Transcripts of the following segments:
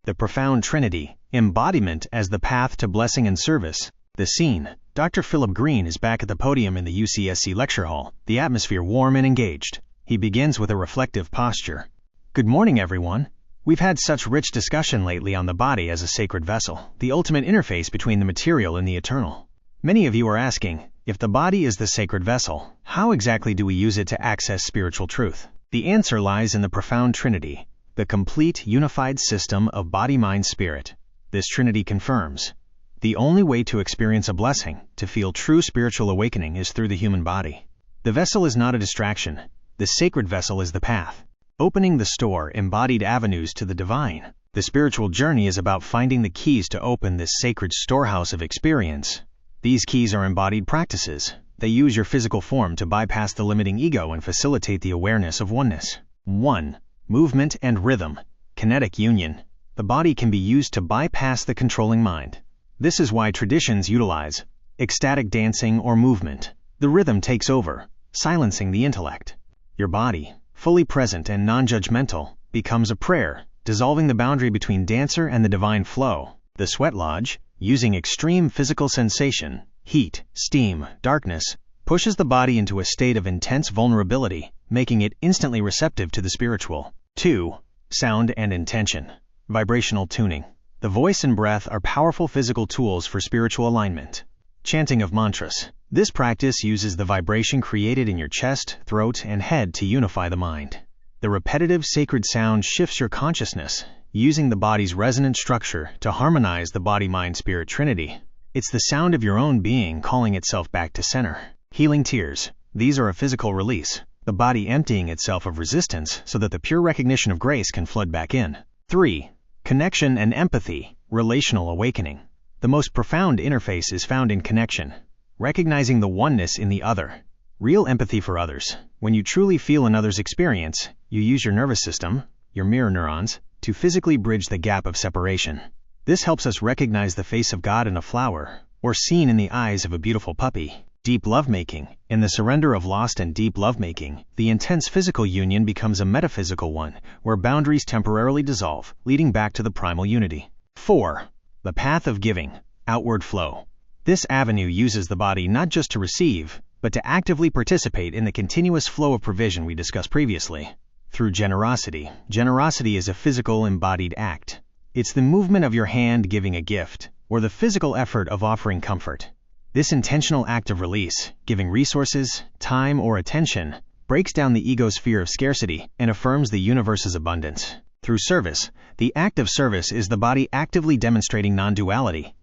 The Profound Trinity, embodiment as the path to blessing and service. The scene: Dr. Philip Green is back at the podium in the UCSC lecture hall, the atmosphere warm and engaged. He begins with a reflective posture. Good morning, everyone. We've had such rich discussion lately on the body as a sacred vessel, the ultimate interface between the material and the eternal. Many of you are asking, if the body is the sacred vessel, how exactly do we use it to access spiritual truth? The answer lies in the Profound Trinity, the complete unified system of body, mind, spirit. This Trinity confirms, the only way to experience a blessing, to feel true spiritual awakening, is through the human body. The vessel is not a distraction. The sacred vessel is the path, opening the store, embodied avenues to the divine. The spiritual journey is about finding the keys to open this sacred storehouse of experience. These keys are embodied practices. They use your physical form to bypass the limiting ego and facilitate the awareness of oneness. 1. Movement and rhythm. Kinetic union. The body can be used to bypass the controlling mind. This is why traditions utilize ecstatic dancing or movement. The rhythm takes over, silencing the intellect. Your body, fully present and non-judgmental, becomes a prayer, dissolving the boundary between dancer and the divine flow. The sweat lodge, using extreme physical sensation, heat, steam, darkness, pushes the body into a state of intense vulnerability, making it instantly receptive to the spiritual. 2. Sound and intention. Vibrational tuning. The voice and breath are powerful physical tools for spiritual alignment. Chanting of mantras. This practice uses the vibration created in your chest, throat, and head to unify the mind. The repetitive sacred sound shifts your consciousness, using the body's resonant structure to harmonize the body-mind-spirit trinity. It's the sound of your own being calling itself back to center. Healing tears. These are a physical release, the body emptying itself of resistance so that the pure recognition of grace can flood back in. 3. Connection and empathy. Relational awakening. The most profound interface is found in connection, recognizing the oneness in the other. Real empathy for others. When you truly feel another's experience, you use your nervous system, your mirror neurons, to physically bridge the gap of separation. This helps us recognize the face of God in a flower, or seen in the eyes of a beautiful puppy. Deep lovemaking. In the surrender of lost and deep lovemaking, the intense physical union becomes a metaphysical one, where boundaries temporarily dissolve, leading back to the primal unity. 4. The path of giving. Outward flow. This avenue uses the body not just to receive, but to actively participate in the continuous flow of provision we discussed previously. Through generosity. Generosity is a physical embodied act. It's the movement of your hand giving a gift, or the physical effort of offering comfort. This intentional act of release, giving resources, time, or attention, breaks down the ego's fear of scarcity and affirms the universe's abundance. Through service. The act of service is the body actively demonstrating non-duality.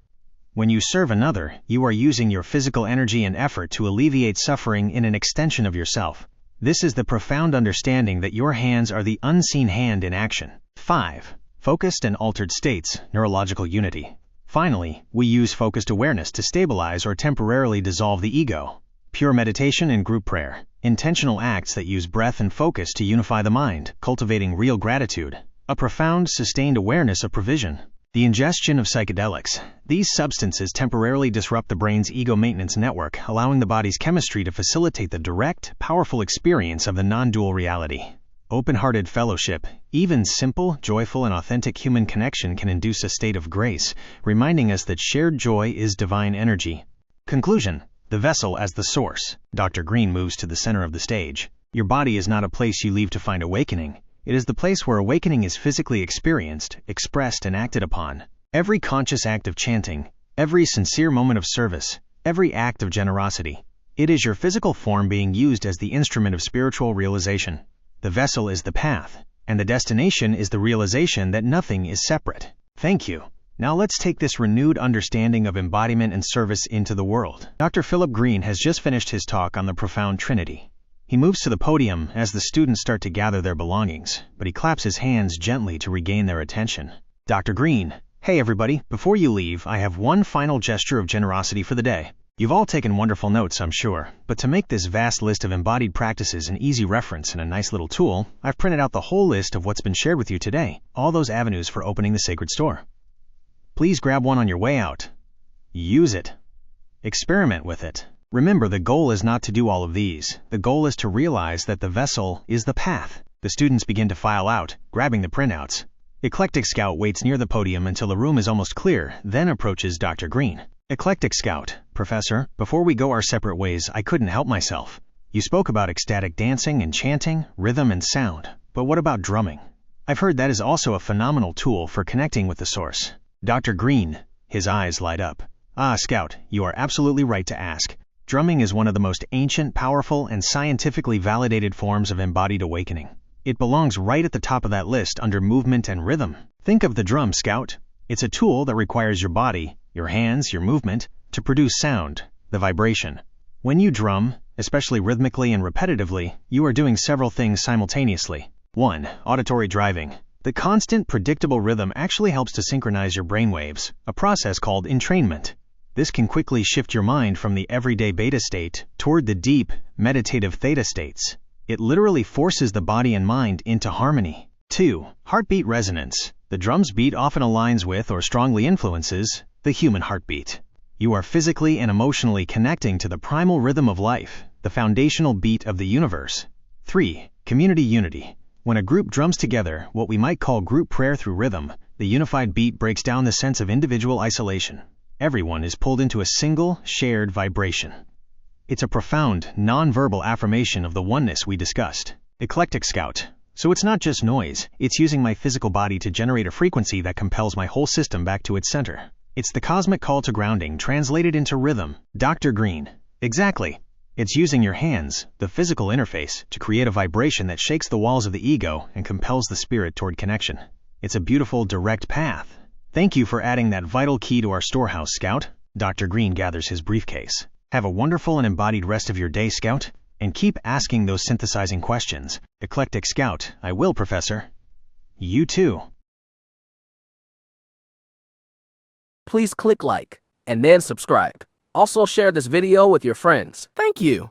When you serve another, you are using your physical energy and effort to alleviate suffering in an extension of yourself. This is the profound understanding that your hands are the unseen hand in action. 5. Focused and altered states. Neurological unity. Finally, we use focused awareness to stabilize or temporarily dissolve the ego. Pure meditation and group prayer. Intentional acts that use breath and focus to unify the mind, cultivating real gratitude. A profound, sustained awareness of provision. The ingestion of psychedelics. These substances temporarily disrupt the brain's ego maintenance network, allowing the body's chemistry to facilitate the direct, powerful experience of the non-dual reality. Open-hearted fellowship. Even simple, joyful, and authentic human connection can induce a state of grace, reminding us that shared joy is divine energy. Conclusion. The vessel as the source. Dr. Green moves to the center of the stage. Your body is not a place you leave to find awakening. It is the place where awakening is physically experienced, expressed, and acted upon. Every conscious act of chanting, every sincere moment of service, every act of generosity. It is your physical form being used as the instrument of spiritual realization. The vessel is the path, and the destination is the realization that nothing is separate. Thank you. Now let's take this renewed understanding of embodiment and service into the world. Dr. Philip Green has just finished his talk on the Profound Trinity. He moves to the podium as the students start to gather their belongings, but he claps his hands gently to regain their attention. Dr. Green: Hey everybody, before you leave, I have one final gesture of generosity for the day. You've all taken wonderful notes, I'm sure, but to make this vast list of embodied practices an easy reference and a nice little tool, I've printed out the whole list of what's been shared with you today, all those avenues for opening the sacred store. Please grab one on your way out. Use it. Experiment with it. Remember, the goal is not to do all of these. The goal is to realize that the vessel is the path. The students begin to file out, grabbing the printouts. Eclectic Scout waits near the podium until the room is almost clear, then approaches Dr. Green. Eclectic Scout: Professor, before we go our separate ways, I couldn't help myself. You spoke about ecstatic dancing and chanting, rhythm and sound, but what about drumming? I've heard that is also a phenomenal tool for connecting with the source. Dr. Green, his eyes light up. Ah, Scout, you are absolutely right to ask. Drumming is one of the most ancient, powerful, and scientifically validated forms of embodied awakening. It belongs right at the top of that list under movement and rhythm. Think of the drum, Scout. It's a tool that requires your body, your hands, your movement, to produce sound, the vibration. When you drum, especially rhythmically and repetitively, you are doing several things simultaneously. 1. Auditory driving. The constant, predictable rhythm actually helps to synchronize your brainwaves, a process called entrainment. This can quickly shift your mind from the everyday beta state toward the deep, meditative theta states. It literally forces the body and mind into harmony. 2. Heartbeat resonance. The drum's beat often aligns with or strongly influences the human heartbeat. You are physically and emotionally connecting to the primal rhythm of life, the foundational beat of the universe. 3. Community unity. When a group drums together, what we might call group prayer through rhythm, the unified beat breaks down the sense of individual isolation. Everyone is pulled into a single, shared vibration. It's a profound, non-verbal affirmation of the oneness we discussed. Eclectic Scout. So it's not just noise, it's using my physical body to generate a frequency that compels my whole system back to its center. It's the cosmic call to grounding translated into rhythm. Dr. Green. Exactly. It's using your hands, the physical interface, to create a vibration that shakes the walls of the ego and compels the spirit toward connection. It's a beautiful, direct path. Thank you for adding that vital key to our storehouse, Scout. Dr. Green gathers his briefcase. Have a wonderful and embodied rest of your day, Scout, and keep asking those synthesizing questions. Eclectic Scout. I will, Professor. You too. Please click like and then subscribe. Also share this video with your friends. Thank you.